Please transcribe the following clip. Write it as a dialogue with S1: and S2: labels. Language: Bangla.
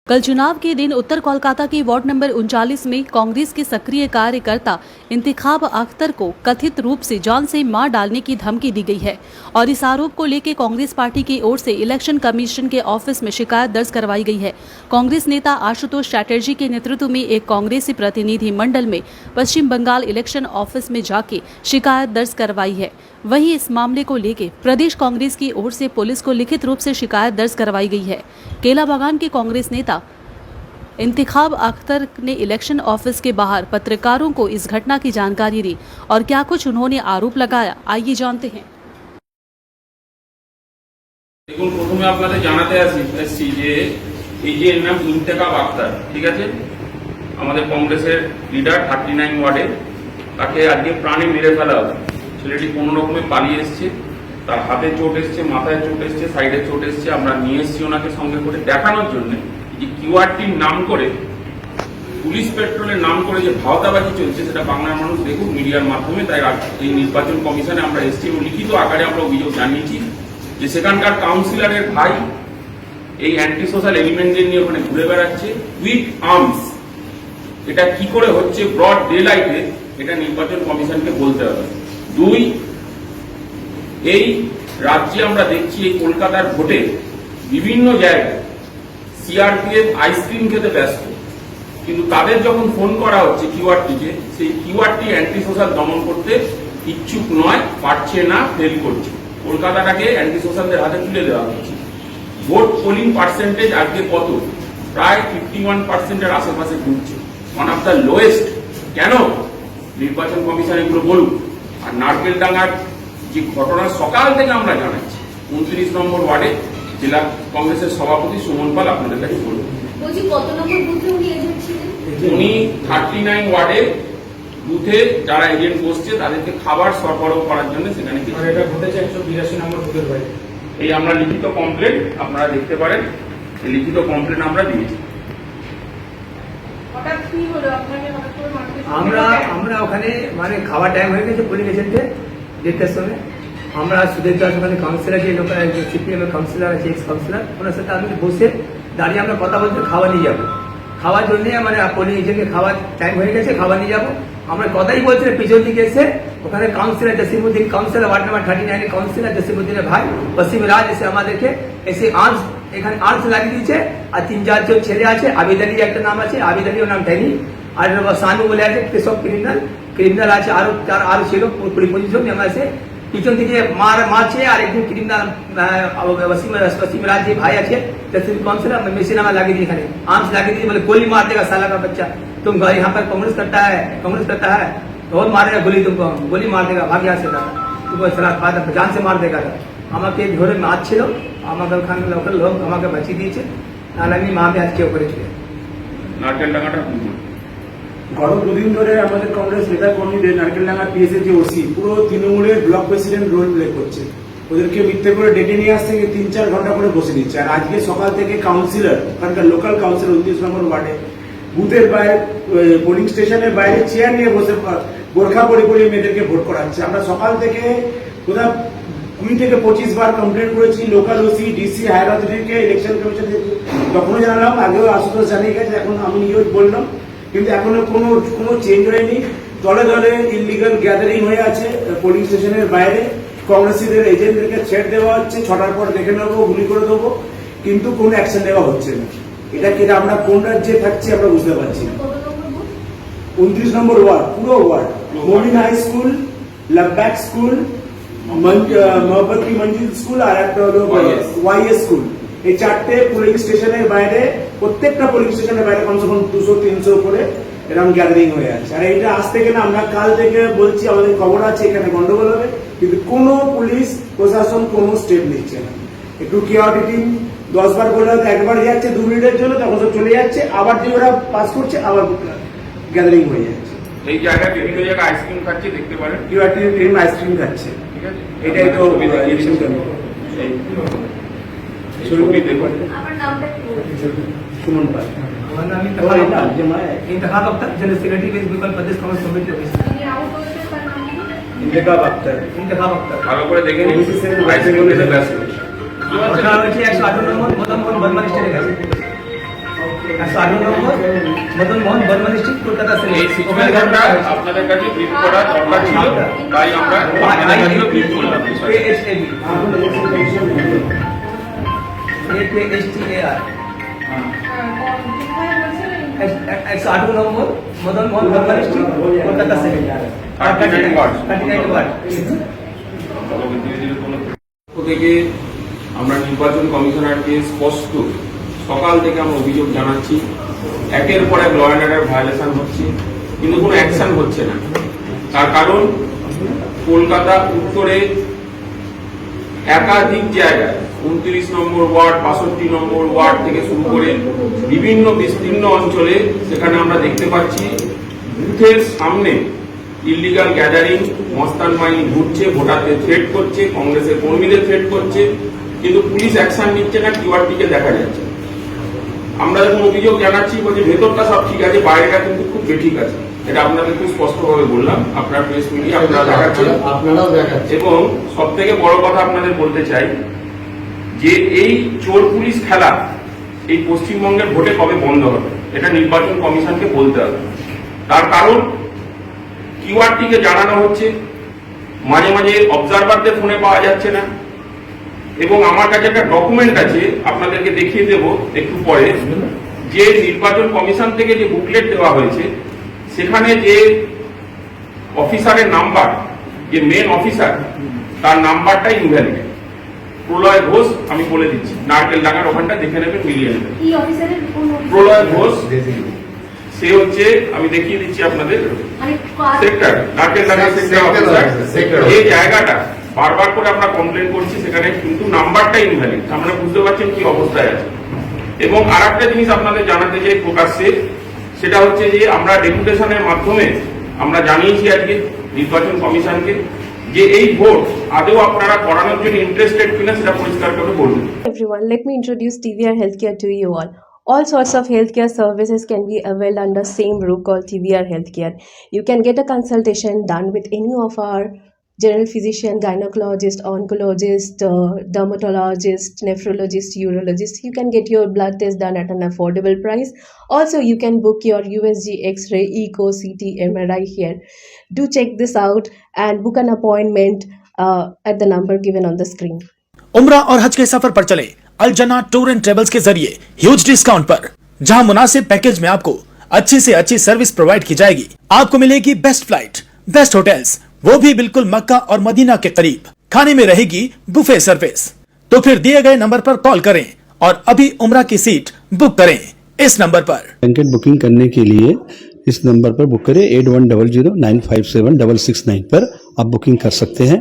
S1: कल चुनाव के दिन उत्तर कोलकाता के वार्ड नंबर 39 में कांग्रेस के सक्रिय कार्यकर्ता इंतिखाब अख्तर को कथित रूप से जान से मार डालने की धमकी दी गई है और इस आरोप को लेकर कांग्रेस पार्टी की ओर से इलेक्शन कमीशन के ऑफिस में शिकायत दर्ज करवाई गई है। कांग्रेस नेता आशुतोष चैटर्जी के नेतृत्व में एक कांग्रेसी प्रतिनिधि मंडल में पश्चिम बंगाल इलेक्शन ऑफिस में जाके शिकायत दर्ज करवाई है। वहीं इस मामले को लेकर प्रदेश कांग्रेस की ओर से पुलिस को लिखित रूप से शिकायत दर्ज करवाई गई है। केला बागान के कांग्रेस नेता इंतिखाब अख्तर ने इलेक्शन ऑफिस के बाहर पत्रकारों को इस घटना की जानकारी दी और क्या कुछ उन्होंने आरोप लगाया, आइए जानते हैं।
S2: দেখুন, প্রথমে আপনাদের জানাতে আসছি যে এই যে এর নাম ইন্তেখাব আখতার, ঠিক আছে, আমাদের কংগ্রেসের লিডার 39 ওয়ার্ডে, তাকে আজকে প্রাণে মেরে ফেলা হয়েছে। ছেলেটি কোনো রকমে পালিয়ে এসছে, তার হাতে চোট এসছে, মাথায় চোট এসছে, সাইডে চোট এসছে। আমরা নিয়ে এসেছি ওনাকে সঙ্গে করে দেখানোর জন্য যে কিউআরটির নাম করে, পুলিশ পেট্রোলের নাম করে যে ভাওতাবাজি চলছে সেটা বাংলার মানুষ দেখুক মিডিয়ার মাধ্যমে। তাই এই নির্বাচন কমিশনে আমরা এসেছি এবং লিখিত আকারে আমরা অভিযোগ জানিয়েছি যে সেখানকার কাউন্সিলরের ভাই এই অ্যান্টি সোশ্যাল এলিমেন্টদের নিয়ে ওখানে ঘুরে বেড়াচ্ছে উইথ আর্মস। এটা কি করে হচ্ছে ব্রড ডে লাইটে, এটা নির্বাচন কমিশনকে বলতে হবে। দুই, এই রাজ্যে আমরা দেখছি এই কলকাতার ভোটে বিভিন্ন জায়গায় সিআরপিএফ আইসক্রিম খেতে ব্যস্ত, কিন্তু তাদের যখন ফোন করা হচ্ছে কিউআরটিকে, সেই কিউআরটি অ্যান্টি সোশ্যাল দমন করতে ইচ্ছুক নয়, পারছে না, ফেল করছে। কলকাতাটাকে অ্যান্টি সোশ্যালদের হাতে তুলে দেওয়া হচ্ছে। ভোট পোলিং পার্সেন্টেজ আজকে কত? প্রায় 51%-এর আশেপাশে ঘুরছে, ওয়ান অফ দ্য লোয়েস্ট। কেন? নির্বাচন কমিশন এগুলো বলুক। আর নারকেলডাঙ্গার যে ঘটনা সকাল থেকে আমরা জানাচ্ছি, 29 নম্বর ওয়ার্ডে জেলা কংগ্রেসের সভাপতি সুমন পাল আপনাদের কাছে বলুন। উনি 39 ওয়ার্ডে বুথে যারা এজেন্ট বসছে তাদেরকে খাবার সরবরাহ করার জন্য সেখানে এটা ঘটেছে 182 নম্বর বুথের বাইরে। এই আমরা লিখিত কমপ্লেন আপনারা দেখতে পারেন, এই লিখিত কমপ্লেন আমরা দিয়েছি।
S3: আমরা ওখানে মানে খাওয়ার টাইম হয়ে গেছে পুলিশ এজেন্টে দেড়টার সময়। আমরা সুদেশ দাস ওখানে কাউন্সিলর, যে লোক সিপিএম এর কাউন্সিলর আছে, এক্স কাউন্সিলর, ওনার সাথে আমি বসে দাঁড়িয়ে আমরা কথা বলতে খাওয়া নিয়ে যাবো। খাওয়ার জন্য মানে পুলিশ এজেন্টকে খাওয়ার টাইম হয়ে গেছে, খাওয়া নিয়ে যাবো। আমরা কথাই বলছিলাম, পিছন দিকে এসে ওখানে councillor Jasimuddin, councillor ward number 39 councillor জসিমউদ্দিনের ভাই ওসিম রাজ এসে আমাদেরকে এসে আর্মস, এখানে আর্মস লাগিয়ে দিয়েছে। আর 3-4 জন ছেলে আছে, আবিদ আলী একটা নাম আছে, আবিদ আলী ওর নাম টাইনি, আর সানু বলে আছে, সব ক্রিমিনাল আছে, আরো ছিল 20-25 জন। আমরা এসে পিছন থেকে মারছে, আর একজন ক্রিমিনাল वसीम राज जी भाई अच्छे काउंसिलर मशीन लगी दी, आर्म्स लगी दी, बोले गोली मार देगा साला का बच्चा, तुम यहाँ पर कांग्रेस करता है बहुत मारेगा गोली, तुमको गोली मार देगा, भाग यहाँ से तुमको जान से मार देगा। আমাকে ধরে মারছিল, আমাকে ওখানে লোকাল লোক আমাকে বাঁচিয়ে দিয়েছে, আর আমি মাকে আজকে ওপরে ছিল।
S4: গত দুদিন ধরে আমাদের কংগ্রেস নেতা কর্মীদের নারকেলডাঙ্গা পিএসএ যে ওসি পুরো তৃণমূলের ব্লক প্রেসিডেন্ট রোল প্লে করছে। ওদেরকে মিথ্যে করে ডেকে নিয়ে আসতে 3-4 ঘন্টা করে বসে দিচ্ছে। আর আজকে সকাল থেকে কাউন্সিলর, ওখানকার লোকাল কাউন্সিলর 29 নম্বর ওয়ার্ডে বুথের বাইরে, পোলিং স্টেশনের বাইরে চেয়ার নিয়ে বসে বোরখা পরে মেয়েদেরকে ভোট করাচ্ছে। আমরা সকাল থেকে কোথাও 20 থেকে 25 বার কমপ্লেন করেছি লোকাল ওসি, ডিসি, হায়ার অথরিটিকে, ইলেকশন কমিশন তখনও জানালাম, আগেও আশুতোষ জানিয়ে গেছে, এখন আমি নিজেও বললাম, কিন্তু এখনো কোনো চেঞ্জ হয়নি। দলে দলে ইলিগাল গ্যাদারিং হয়ে আছে পোলিং স্টেশনের বাইরে। কংগ্রেসীদের এজেন্টদেরকে ছেড়ে দেওয়া হচ্ছে, 6টার পর দেখে নেবো, গুলি করে দেবো, কিন্তু কোনো অ্যাকশন নেওয়া হচ্ছে না। এটা কি আমরা কোন রাজ্যে থাকছি আমরা বুঝতে পারছি না। 29 নম্বর ওয়ার্ড, পুরো ওয়ার্ড, মমিন হাই স্কুল, লাভব্যাক স্কুল, মোহাম্মদপুর মঞ্জিল স্কুল, আর একটা হলো ওয়াইএস স্কুল। এই 4টে পোলিং স্টেশনের বাইরে, প্রত্যেকটা পোলিং স্টেশনের বাইরে কমসে কম 200-300 করে এরকম গ্যাদারিং হয়ে আছে। আর এইটা আজ থেকে না, আমরা কাল থেকে বলছি, আমাদের খবর আছে এখানে গন্ডগোল হবে, কিন্তু কোনো পুলিশ প্রশাসন কোনো স্টেপ নিচ্ছে না। একটু কেওয়াটি টিম 10 বার বলে একবার যাচ্ছে 2 মিনিটের জন্য, তখন সব চলে যাচ্ছে, আবার যে ওরা পাস করছে আবার গ্যাদারিং হয়ে যাচ্ছে।
S2: এই জায়গায় বিভিন্ন জায়গায় আইসক্রিম খাচ্ছে, দেখতে পারেন
S4: কেওয়াটি টিম আইসক্রিম খাচ্ছে, ঠিক আছে। এটাই তো ইলেকশন কমিশন। সুমন পাল, আমার নাম इंतखाब अख्तर, जनरल सेक्रेटरी प्रदेश कांग्रेस कमेटी ऑफिस। इंतखाब अख्तर
S2: ভালো করে দেখে নিন, আইসক্রিম খেতে ব্যস্ত।
S3: 158 নম্বর বদমপুর বর্মা স্টেশনে গেছে। 118 নম্বর মদন মোহন বর্মন স্ট্রিট কলকাতা
S2: এই সিচুয়েশনটা আপনাদের কাছে ব্রিফ করা দরকার ছিল, তাই আমরা আপনাদের কাছেও ব্রিফ করলাম।
S3: ASTAR 118 নম্বর মদন মোহন বর্মন স্ট্রিট কলকাতা 39 ওয়ার্ড।
S2: থেকে আমরা নির্বাচন কমিশনারকে স্পষ্ট সকাল থেকে আমরা অভিযোগ জানাচ্ছি, একের পর এক ল অ্যান্ড অর্ডার ভায়োলেশন হচ্ছে, কিন্তু কোনো অ্যাকশন হচ্ছে না। তার কারণ কলকাতা উত্তরে একাধিক জায়গায় 29 নম্বর ওয়ার্ড, 62 নম্বর ওয়ার্ড থেকে শুরু করে বিভিন্ন বিস্তীর্ণ অঞ্চলে সেখানে আমরা দেখতে পাচ্ছি বুথের সামনে ইলিগাল গ্যাদারিং, মস্তান বাহিনী ঘুরছে, ভোটারদের থ্রেট করছে, কংগ্রেসের কর্মীদের থ্রেট করছে, কিন্তু পুলিশ অ্যাকশন নিচ্ছে না, কিউআরটিকে দেখা যাচ্ছে। আমরা যখন অভিযোগ জানাচ্ছি বলছি ভেতরটা সব ঠিক আছে, বাইরেটা কিন্তু খুব বেঠিক আছে। এটা আপনাদের খুব স্পষ্টভাবে বললাম, আপনার প্রেস মিডিয়া আপনারা দেখাচ্ছেন,
S5: আপনারাও দেখাচ্ছেন।
S2: এবং সব থেকে বড় কথা আপনাদের বলতে চাই যে এই চোর পুলিশ খেলা এই পশ্চিমবঙ্গের ভোটে কবে বন্ধ হবে, এটা নির্বাচন কমিশনকে বলতে হবে। তার কারণ কিউআরটিকে জানানো হচ্ছে, মাঝে মাঝে অবজারভারদের ফোনে পাওয়া যাচ্ছে না, এবং আমার কাছে একটা ডকুমেন্ট আছে আপনাদেরকে দেখিয়ে দেব একটু পরে, যে নির্বাচন কমিশন থেকে যে বুকলেট দেওয়া হয়েছে সেখানে যে অফিসারের নাম্বার, যে মেন অফিসার, তার নাম্বারটা ইনভ্যালিড। প্রলয় ঘোষ, আমি বলে দিচ্ছি, নারকেল ডাঙ্গার ওখানটা দেখে নেবেন, মিলিয়ে নেবেন। প্রলয় ঘোষ, সে হচ্ছে, আমি দেখিয়ে দিচ্ছি আপনাদের, সেক্টর নারকেল ডাঙ্গা সেক্টর অফিসার। এই জায়গাটা বারবার করে আমরা কমপ্লেন করছি, সেখানে কিন্তু নাম্বারটা ইনভ্যালিড। আমরা বুঝতে পারছেন কি অবস্থায় আছে। এবং আর একটা জিনিস আপনাদের জানাতে চাই প্রকাশ্যে, সেটা হচ্ছে যে আমরা ডেপুটেশনের মাধ্যমে আমরা জানিয়েছি আজকে নির্বাচন কমিশনকে যে এই ভোট আদৌ আপনারা করানোর জন্য ইন্টারেস্টেড কিনা সেটা পরিষ্কার করে বলুন।
S6: Everyone, let me introduce TVR Healthcare to you all. All sorts of healthcare services can be availed under same roof called TVR Healthcare. You can get a consultation done with any of our general physician, gynecologist, oncologist, dermatologist, nephrologist, urologist. You can get your blood test done at an affordable price. Also, you can book your USG, X-ray, Echo, CT, MRI here. Do check this out and book an appointment at the number given on the screen.
S7: उम्रा और हज के सफर पर चले अलजना टूर एंड ट्रेवल्स के जरिए ह्यूज डिस्काउंट पर, जहां मुनासिब पैकेज में आपको अच्छी से अच्छी सर्विस प्रोवाइड की जाएगी। आपको मिलेगी बेस्ट फ्लाइट, बेस्ट होटल्स, वो भी बिल्कुल मक्का और मदीना के करीब। खाने में रहेगी बुफे सर्विस। तो फिर दिए गए नंबर पर कॉल करें और अभी उम्रा की सीट बुक करें इस नंबर पर।
S5: ब्लैंकेट बुकिंग करने के लिए इस नंबर पर बुक करें 8100957669 पर आप बुकिंग कर सकते हैं।